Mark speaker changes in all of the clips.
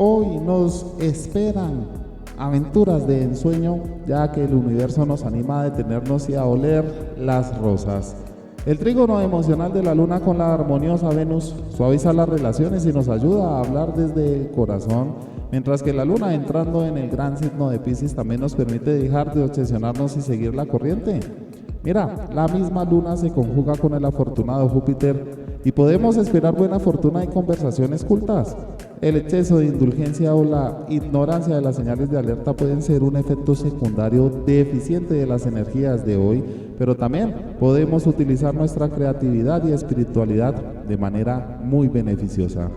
Speaker 1: Hoy nos esperan aventuras de ensueño, ya que el universo nos anima a detenernos y a oler las rosas. El trígono emocional de la luna con la armoniosa Venus suaviza las relaciones y nos ayuda a hablar desde el corazón, mientras que la luna entrando en el gran signo de Piscis también nos permite dejar de obsesionarnos y seguir la corriente. Mira, la misma luna se conjuga con el afortunado Júpiter y podemos esperar buena fortuna y conversaciones cultas. El exceso de indulgencia o la ignorancia de las señales de alerta pueden ser un efecto secundario deficiente de las energías de hoy, pero también podemos utilizar nuestra creatividad y espiritualidad de manera muy beneficiosa.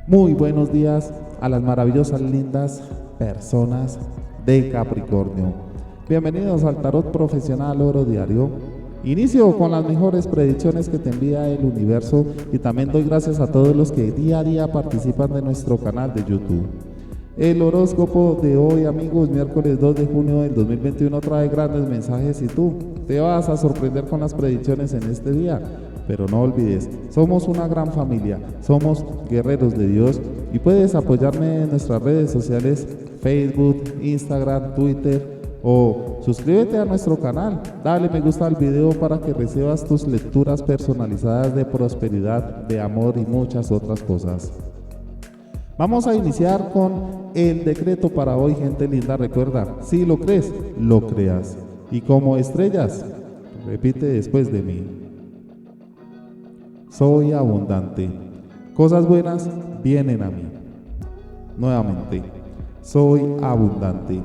Speaker 1: Muy buenos días a las maravillosas, lindas personas de Capricornio. Bienvenidos al Tarot Profesional Oro Diario. Inicio con las mejores predicciones que te envía el universo y también doy gracias a todos los que día a día participan de nuestro canal de YouTube. El horóscopo de hoy, amigos, miércoles 2 de junio del 2021 trae grandes mensajes y tú te vas a sorprender con las predicciones en este día. Pero no olvides, somos una gran familia, somos guerreros de Dios y puedes apoyarme en nuestras redes sociales, Facebook, Instagram, Twitter, o suscríbete a nuestro canal, dale me gusta al video para que recibas tus lecturas personalizadas de prosperidad, de amor y muchas otras cosas. Vamos a iniciar con el decreto para hoy, gente linda. Recuerda, si lo crees, lo creas. Y como estrellas, repite después de mí: soy abundante, cosas buenas vienen a mí. Nuevamente, soy abundante,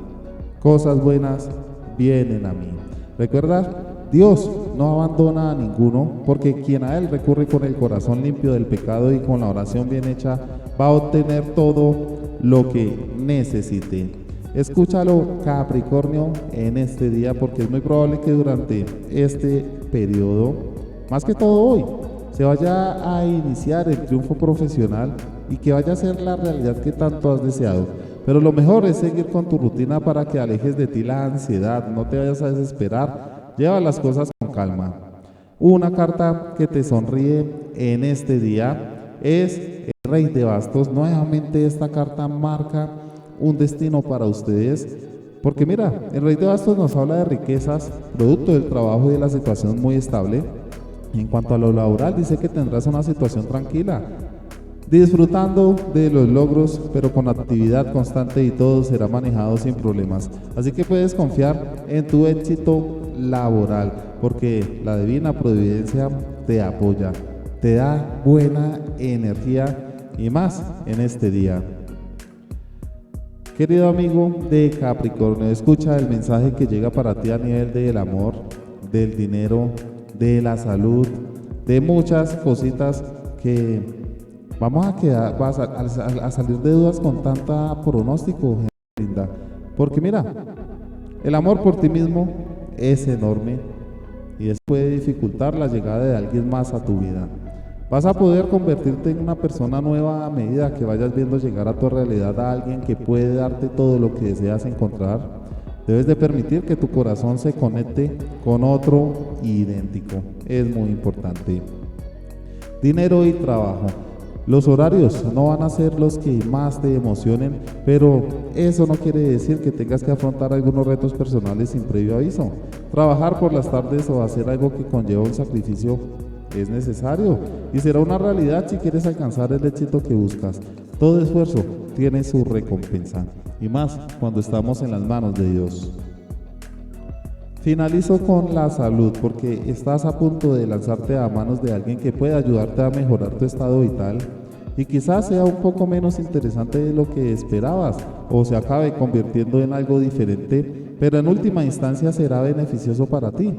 Speaker 1: cosas buenas vienen a mí. Recuerda, Dios no abandona a ninguno, porque quien a Él recurre con el corazón limpio del pecado y con la oración bien hecha, va a obtener todo lo que necesite. Escúchalo, Capricornio, en este día, porque es muy probable que durante este periodo, más que todo hoy, se vaya a iniciar el triunfo profesional y que vaya a ser la realidad que tanto has deseado. Pero lo mejor es seguir con tu rutina para que alejes de ti la ansiedad, no te vayas a desesperar, lleva las cosas con calma. Una carta que te sonríe en este día es el Rey de Bastos. Nuevamente esta carta marca un destino para ustedes, porque mira, el Rey de Bastos nos habla de riquezas, producto del trabajo y de la situación muy estable. Y en cuanto a lo laboral, dice que tendrás una situación tranquila, disfrutando de los logros, pero con actividad constante y todo será manejado sin problemas. Así que puedes confiar en tu éxito laboral, porque la divina providencia te apoya, te da buena energía y más en este día. Querido amigo de Capricornio, escucha el mensaje que llega para ti a nivel del amor, del dinero, de la salud, de muchas cositas que vamos a salir de dudas con tanta pronóstico, gente linda. Porque mira, el amor por ti mismo es enorme y eso puede dificultar la llegada de alguien más a tu vida. Vas a poder convertirte en una persona nueva a medida que vayas viendo llegar a tu realidad a alguien que puede darte todo lo que deseas encontrar. Debes de permitir que tu corazón se conecte con otro idéntico. Es muy importante. Dinero y trabajo. Los horarios no van a ser los que más te emocionen, pero eso no quiere decir que tengas que afrontar algunos retos personales sin previo aviso. Trabajar por las tardes o hacer algo que conlleva un sacrificio es necesario y será una realidad si quieres alcanzar el éxito que buscas. Todo esfuerzo tiene su recompensa, y más cuando estamos en las manos de Dios. Finalizo con la salud, porque estás a punto de lanzarte a manos de alguien que puede ayudarte a mejorar tu estado vital y quizás sea un poco menos interesante de lo que esperabas o se acabe convirtiendo en algo diferente, pero en última instancia será beneficioso para ti.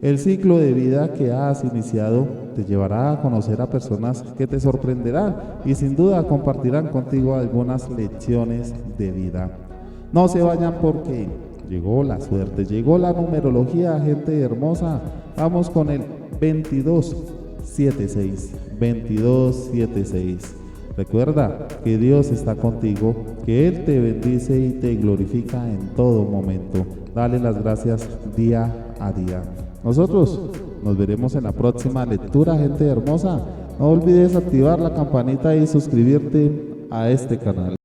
Speaker 1: El ciclo de vida que has iniciado te llevará a conocer a personas que te sorprenderán y sin duda compartirán contigo algunas lecciones de vida. No se vayan porque llegó la suerte, llegó la numerología, gente hermosa. Vamos con el 2276. 2276. Recuerda que Dios está contigo, que Él te bendice y te glorifica en todo momento. Dale las gracias día a día. Nosotros nos veremos en la próxima lectura, gente hermosa. No olvides activar la campanita y suscribirte a este canal.